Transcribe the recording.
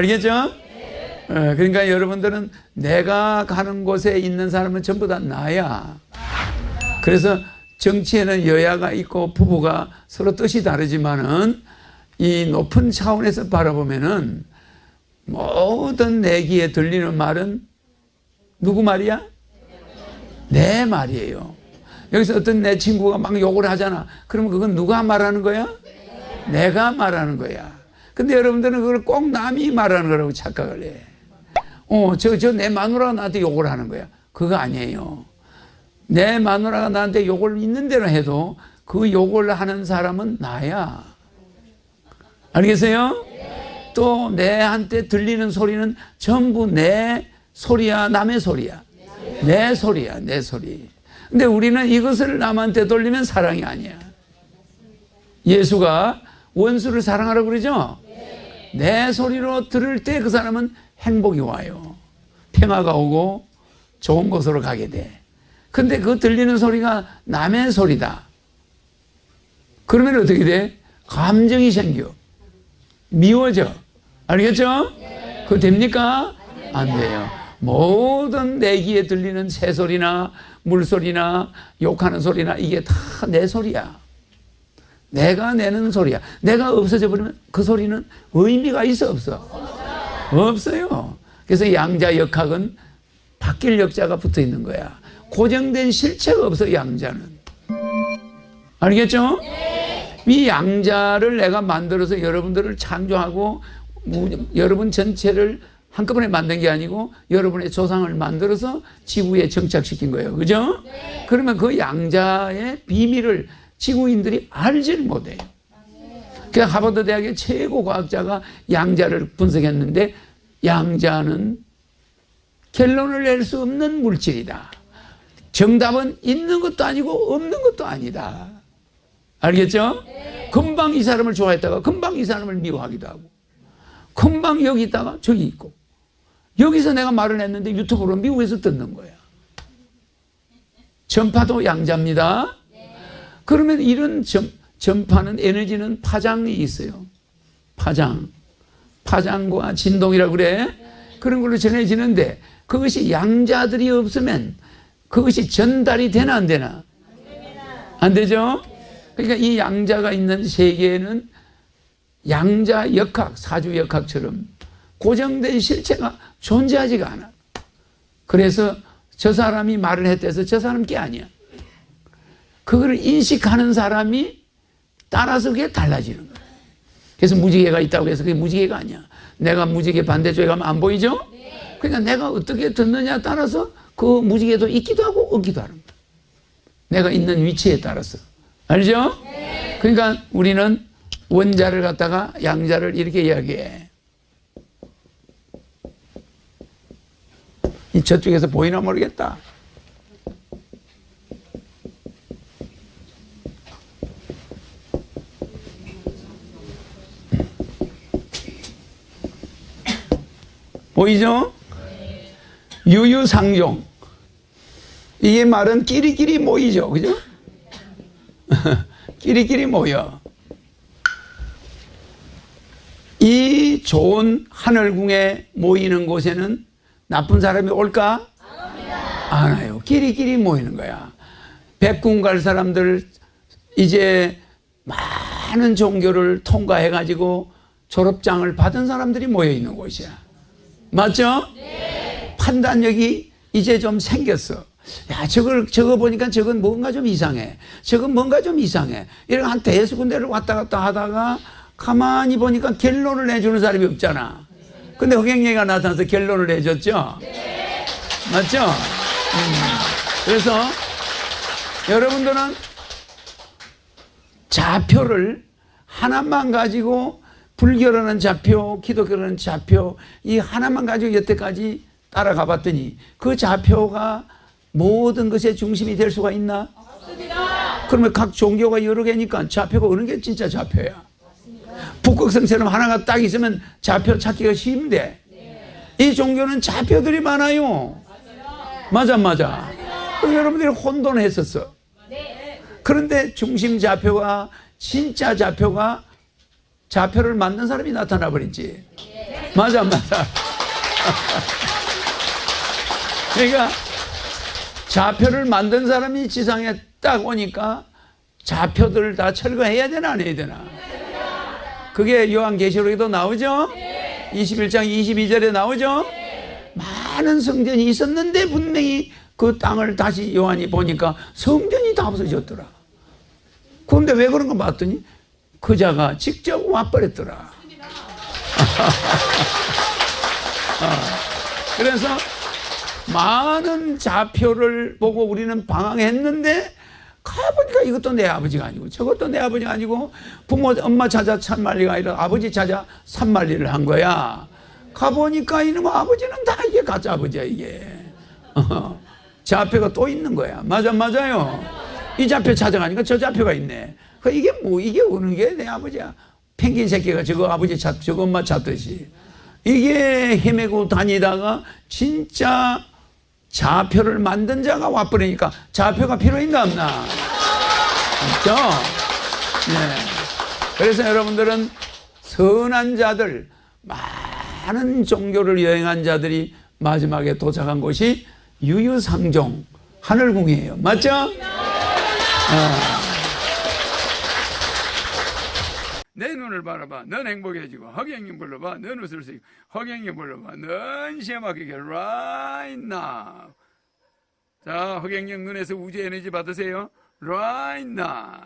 알겠죠? 그러니까 여러분들은 내가 가는 곳에 있는 사람은 전부 다 나야. 그래서 정치에는 여야가 있고 부부가 서로 뜻이 다르지만은 이 높은 차원에서 바라보면은 모든 내 귀에 들리는 말은 누구 말이야? 내 말이에요. 여기서 어떤 내 친구가 막 욕을 하잖아. 그러면 그건 누가 말하는 거야? 내가 말하는 거야. 근데 여러분들은 그걸 꼭 남이 말하는 거라고 착각을 해. 저 내 마누라가 나한테 욕을 하는 거야. 그거 아니에요. 내 마누라가 나한테 욕을 있는 대로 해도 그 욕을 하는 사람은 나야. 알겠어요? 또 내한테 들리는 소리는 전부 내 소리야, 남의 소리야. 내 소리야, 내 소리. 근데 우리는 이것을 남한테 돌리면 사랑이 아니야. 예수가 원수를 사랑하라고 그러죠? 내 소리로 들을 때 그 사람은 행복이 와요. 평화가 오고 좋은 곳으로 가게 돼. 근데 그 들리는 소리가 남의 소리다. 그러면 어떻게 돼? 감정이 생겨. 미워져. 알겠죠? 그거 됩니까? 안 돼요. 모든 내 귀에 들리는 새소리나 물소리나 욕하는 소리나 이게 다 내 소리야. 내가 내는 소리야. 내가 없어져 버리면 그 소리는 의미가 있어 없어? 없어요. 그래서 양자 역학은 바뀔 역자가 붙어 있는 거야. 고정된 실체가 없어 양자는. 알겠죠? 이 양자를 내가 만들어서 여러분들을 창조하고 여러분 전체를 한꺼번에 만든 게 아니고 여러분의 조상을 만들어서 지구에 정착시킨 거예요. 그죠? 그러면 그 양자의 비밀을 지구인들이 알지를 못해요. 그 하버드 대학의 최고 과학자가 양자를 분석했는데 양자는 결론을 낼 수 없는 물질이다. 정답은 있는 것도 아니고 없는 것도 아니다. 알겠죠? 금방 이 사람을 좋아했다가 금방 이 사람을 미워하기도 하고 금방 여기 있다가 저기 있고 여기서 내가 말을 했는데 유튜브로 미국에서 듣는 거야. 전파도 양자입니다. 그러면 이런 전파는 에너지는 파장이 있어요. 파장과 진동이라고 그래. 그런 걸로 전해지는데 그것이 양자들이 없으면 그것이 전달이 되나 안 되나? 안 되죠? 그러니까 이 양자가 있는 세계에는 양자 역학, 사주 역학처럼 고정된 실체가 존재하지가 않아. 그래서 저 사람이 말을 했대서 저 사람 게 아니야. 그거를 인식하는 사람이 따라서 그게 달라지는 거야. 그래서 무지개가 있다고 해서 그게 무지개가 아니야. 내가 무지개 반대쪽에 가면 안 보이죠? 그러니까 내가 어떻게 듣느냐에 따라서 그 무지개도 있기도 하고 없기도 하는 거야. 내가 있는 위치에 따라서. 알죠? 그러니까 우리는 원자를 갖다가 양자를 이렇게 이야기해. 이 저쪽에서 보이나 모르겠다. 보이죠? 유유상종. 이게 말은 끼리끼리 모이죠. 그죠? 끼리끼리 모여. 이 좋은 하늘궁에 모이는 곳에는 나쁜 사람이 올까? 안 와요. 끼리끼리 모이는 거야. 백궁 갈 사람들 이제 많은 종교를 통과해가지고 졸업장을 받은 사람들이 모여 있는 곳이야. 맞죠? 네. 판단력이 이제 좀 생겼어. 야, 저거 보니까 저건 뭔가 좀 이상해. 저건 뭔가 좀 이상해. 이렇게 한 대여섯 군데를 왔다 갔다 하다가 가만히 보니까 결론을 내주는 사람이 없잖아. 근데 허경영이가 나타나서 결론을 내줬죠? 네. 맞죠? 그래서 여러분들은 좌표를 하나만 가지고 불교라는 좌표, 기독교라는 좌표 이 하나만 가지고 여태까지 따라가 봤더니 그 좌표가 모든 것의 중심이 될 수가 있나? 없습니다. 그러면 각 종교가 여러 개니까 좌표가 어느 게 진짜 좌표야? 북극성처럼 하나가 딱 있으면 좌표 찾기가 쉬운데 이 종교는 좌표들이 많아요. 맞아. 그래서 여러분들이 혼돈했었어. 그런데 중심 좌표가 진짜 좌표가 좌표를 만든 사람이 나타나 버렸지. 맞아, 맞아. 그러니까 좌표를 만든 사람이 지상에 딱 오니까 좌표들을 다 철거해야 되나 안 해야 되나? 그게 요한계시록에도 나오죠? 21장 22절에 나오죠? 많은 성전이 있었는데 분명히 그 땅을 다시 요한이 보니까 성전이 다 없어졌더라. 그런데 왜 그런 거 봤더니 그 자가 직접 와버렸더라. 그래서 많은 좌표를 보고 우리는 방황했는데 가보니까 이것도 내 아버지가 아니고 저것도 내 아버지가 아니고 부모 엄마 찾아 산만리가 아니라 아버지 찾아 산만리를 한 거야. 가보니까 이놈 아버지는 다 이게 가짜 아버지야 이게. 좌표가 또 있는 거야. 맞아요. 이 좌표 찾아가니까 저 좌표가 있네. 이게 뭐 이게 어느 게 내 아버지야. 펭귄 새끼가 저거 아버지 찾 저거 엄마 찾듯이 이게 헤매고 다니다가 진짜 좌표를 만든 자가 와버리니까 좌표가 필요인가 없나? 없죠? 네. 그래서 여러분들은 선한 자들, 많은 종교를 여행한 자들이 마지막에 도착한 곳이 유유상종, 하늘궁이에요. 맞죠? 내 눈을 바라봐. 넌 행복해지고 허경영 불러봐. 넌 웃을 수 있고 허경영 불러봐. 넌 시험하게 right now. 자, 허경영 눈에서 우주 에너지 받으세요. right now.